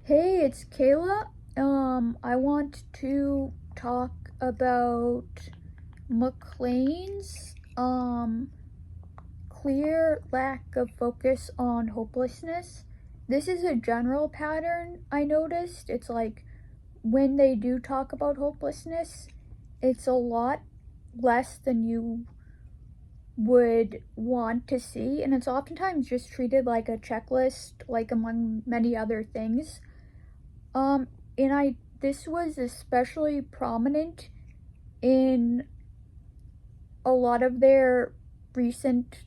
Hey, it's Kayla. I want to talk about McLean's clear lack of focus on hopelessness. This is a general pattern I noticed. It's like when they do talk about hopelessness, it's a lot less than you would want to see, and it's oftentimes just treated like a checklist, like among many other things. Um, and this was especially prominent in a lot of their recent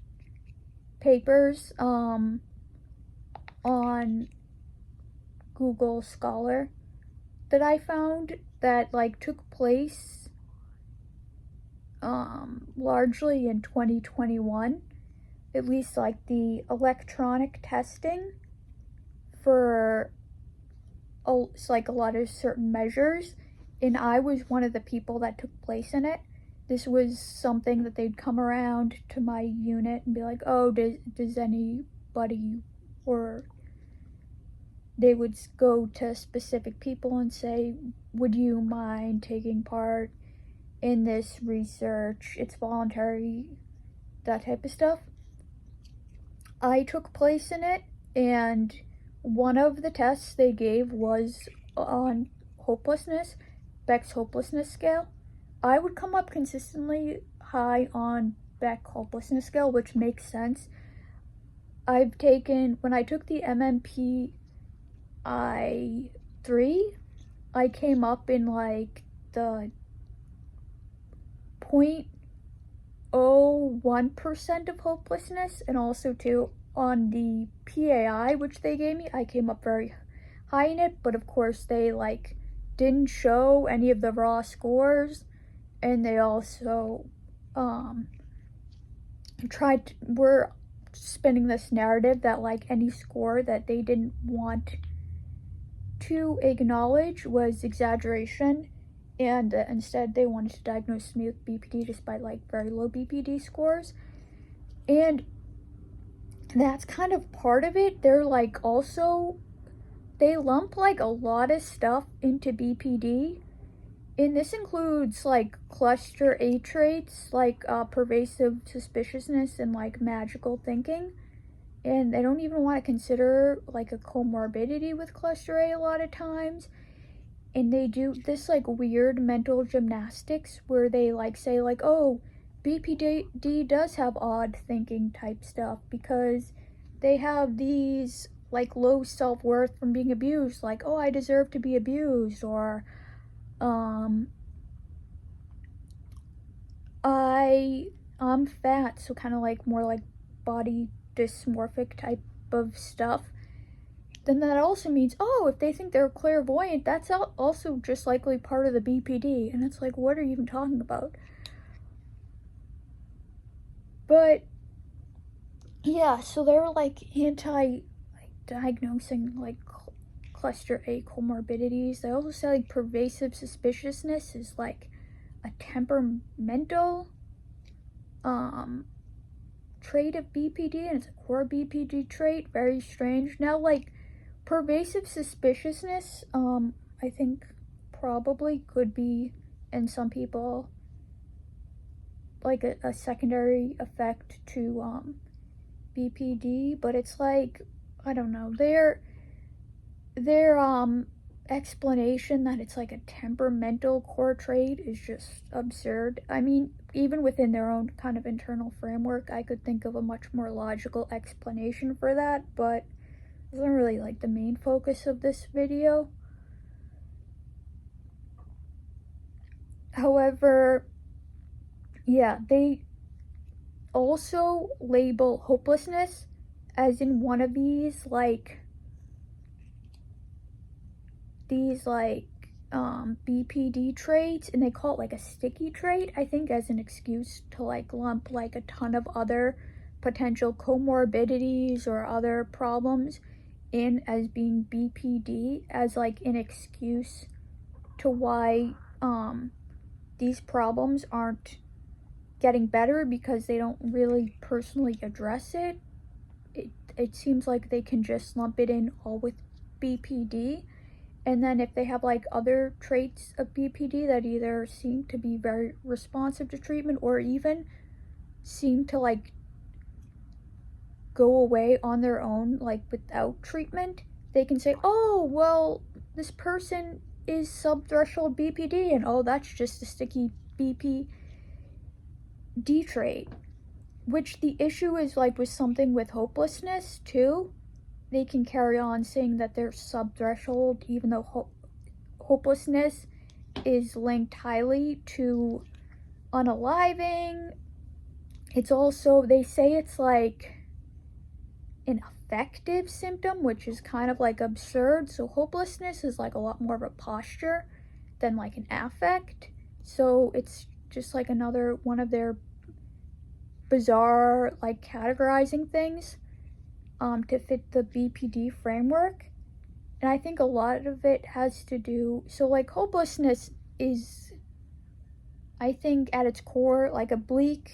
papers on Google Scholar that I found that like took place largely in 2021. At least like the electronic testing for like a lot of certain measures, and I was one of the people that took place in it. This was something that they'd come around to my unit and be like, "Oh, does anybody," or they would go to specific people and say, "Would you mind taking part in this research? It's voluntary," that type of stuff. I took place in it, and one of the tests they gave was on hopelessness, Beck's hopelessness scale. I would come up consistently high on Beck hopelessness scale, which makes sense. When I took the MMPI 3, I came up in like the 0.01% of hopelessness, and also too on the PAI, which they gave me, I came up very high in it, but of course they like didn't show any of the raw scores, and they also were spinning this narrative that like any score that they didn't want to acknowledge was exaggeration, and instead they wanted to diagnose me with BPD despite like very low BPD scores. And that's kind of part of it. They lump like a lot of stuff into BPD, and this includes like cluster A traits like pervasive suspiciousness and like magical thinking. And they don't even want to consider like a comorbidity with cluster A lot of times. And they do this like weird mental gymnastics where they like say like, "Oh, BPD does have odd thinking type stuff because they have these like low self-worth from being abused, like, oh, I deserve to be abused," or um I'm fat, so kind of like more like body dysmorphic type of stuff. Then that also means, oh, if they think they're clairvoyant, that's also just likely part of the BPD. And it's like, what are you even talking about? But yeah, so they're like diagnosing like cluster A comorbidities. They also say like pervasive suspiciousness is like a temperamental trait of BPD, and it's a core BPD trait. Very strange. Now, like pervasive suspiciousness, I think probably could be in some people like a secondary effect to BPD, but it's like, I don't know, their explanation that it's like a temperamental core trait is just absurd. I mean, even within their own kind of internal framework, I could think of a much more logical explanation for that, but it isn't really like the main focus of this video. However, yeah, they also label hopelessness as in one of these BPD traits, and they call it like a sticky trait, I think, as an excuse to like lump like a ton of other potential comorbidities or other problems in as being BPD, as like an excuse to why these problems aren't getting better because they don't really personally address it. It seems like they can just lump it in all with BPD, and then if they have like other traits of BPD that either seem to be very responsive to treatment or even seem to like go away on their own, like without treatment, they can say, oh, well, this person is subthreshold BPD, and oh, that's just a sticky BPD trait. Which the issue is like with something with hopelessness too. They can carry on saying that they're subthreshold, even though hopelessness is linked highly to unaliving. It's also, they say it's like an affective symptom, which is kind of like absurd. So hopelessness is like a lot more of a posture than like an affect. So it's just like another one of their bizarre like categorizing things to fit the BPD framework. And I think a lot of it has to do, so like hopelessness is, I think at its core, like a bleak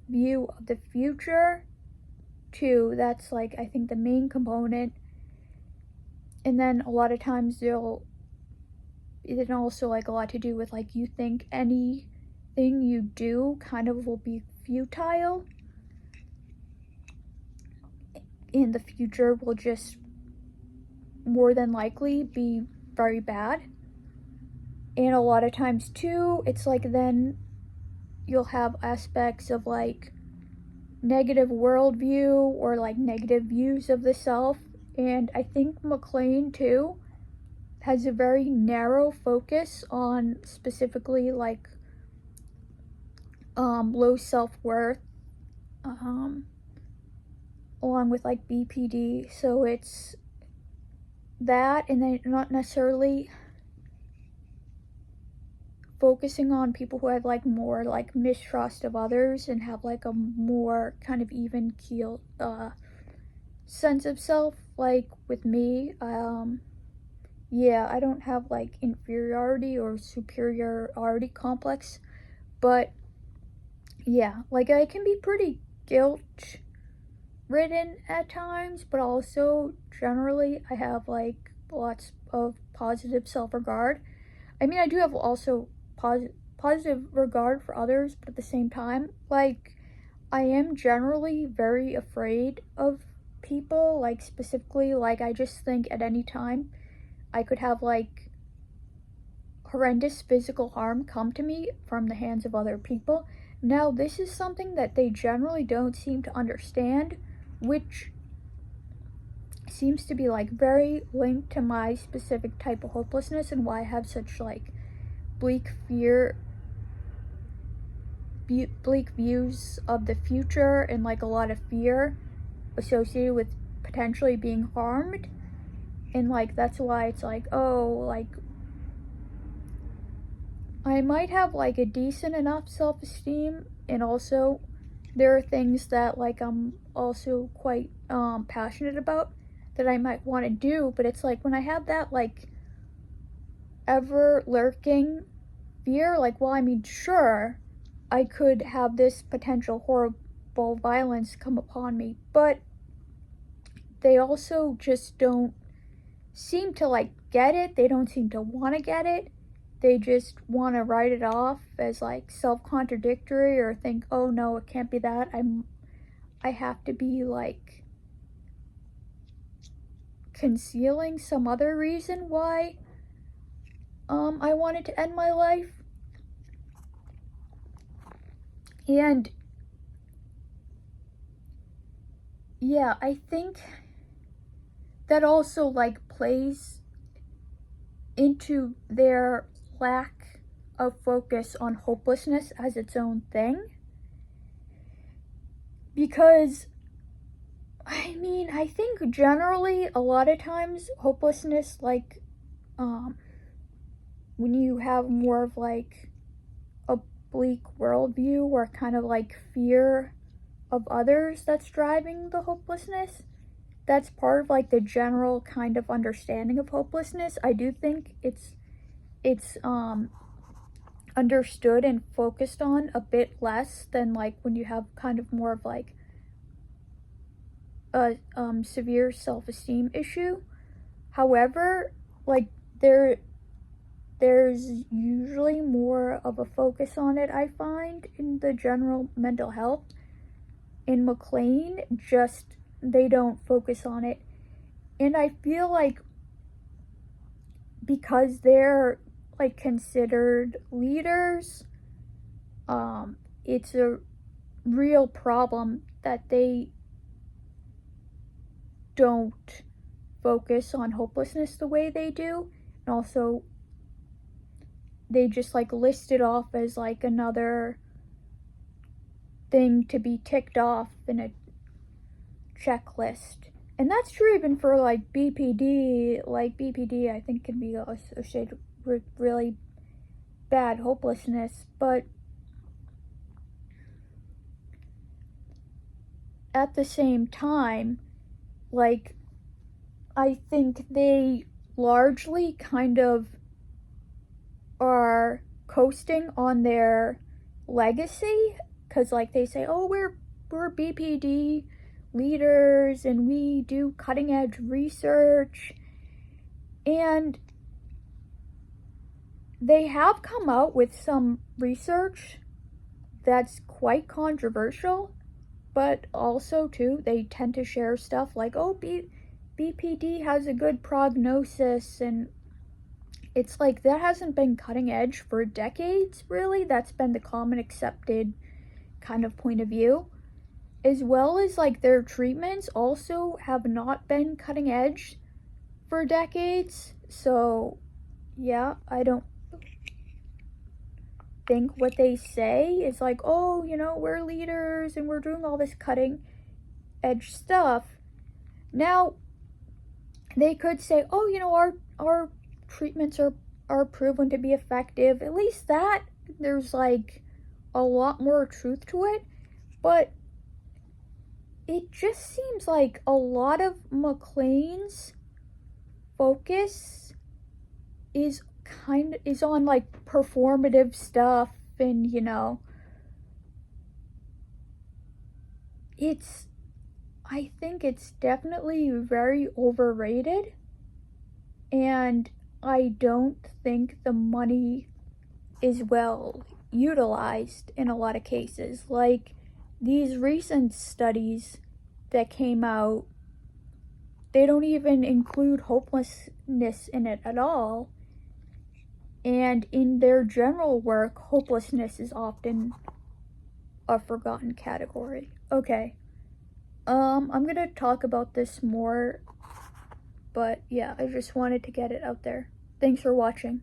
view of the future too. That's like, I think the main component. And then a lot of times it also like a lot to do with like, you think anything you do kind of will be futile, in the future will just more than likely be very bad. And a lot of times too, it's like then you'll have aspects of like negative worldview or like negative views of the self. And I think McLean too has a very narrow focus on specifically like low self-worth, along with like BPD. So it's that, and then not necessarily focusing on people who have like more like mistrust of others and have like a more kind of even keel sense of self. Like with me, yeah, I don't have like inferiority or superiority complex, but yeah, like I can be pretty guilt ridden at times, but also generally I have like lots of positive self-regard. I mean, I do have also positive regard for others, but at the same time, like, I am generally very afraid of people. Like, specifically, like, I just think at any time I could have like horrendous physical harm come to me from the hands of other people. Now, this is something that they generally don't seem to understand, which seems to be like very linked to my specific type of hopelessness and why I have such like bleak views of the future and like a lot of fear associated with potentially being harmed. And like that's why it's like, oh, like I might have like a decent enough self-esteem, and also there are things that like I'm also quite passionate about that I might want to do, but it's like when I have that like ever lurking fear, like, well, I mean, sure, I could have this potential horrible violence come upon me, but they also just don't seem to like get it. They don't seem to want to get it. They just want to write it off as like self-contradictory, or think, oh no, it can't be that. I have to be like concealing some other reason why I wanted to end my life. And yeah, I think that also like plays into their lack of focus on hopelessness as its own thing. Because I mean, I think generally a lot of times hopelessness, like when you have more of like a bleak worldview or kind of like fear of others that's driving the hopelessness, that's part of like the general kind of understanding of hopelessness. I do think it's understood and focused on a bit less than like when you have kind of more of like a severe self-esteem issue. However, like there's usually more of a focus on it, I find, in the general mental health. In McLean, just they don't focus on it. And I feel like because they're like considered leaders, it's a real problem that they don't focus on hopelessness the way they do. And also, they just like list it off as like another thing to be ticked off in a checklist. And that's true even for like BPD. Like BPD, I think, can be associated with really bad hopelessness. But at the same time, like, I think they largely kind of are coasting on their legacy, because like they say, oh, we're BPD leaders and we do cutting edge research, and they have come out with some research that's quite controversial, but also too they tend to share stuff like, oh, BPD has a good prognosis, and it's like that hasn't been cutting edge for decades, really. That's been the common accepted kind of point of view. As well as like their treatments also have not been cutting edge for decades. So yeah, I don't think what they say is like, oh, you know, we're leaders and we're doing all this cutting edge stuff. Now, they could say, oh, you know, our treatments are proven to be effective. At least that, there's like a lot more truth to it. But it just seems like a lot of McLean's focus is on like performative stuff, and you know, I think it's definitely very overrated, and I don't think the money is well utilized in a lot of cases. Like these recent studies that came out, they don't even include hopelessness in it at all. And in their general work, hopelessness is often a forgotten category. Okay. I'm gonna talk about this more, but yeah, I just wanted to get it out there. Thanks for watching.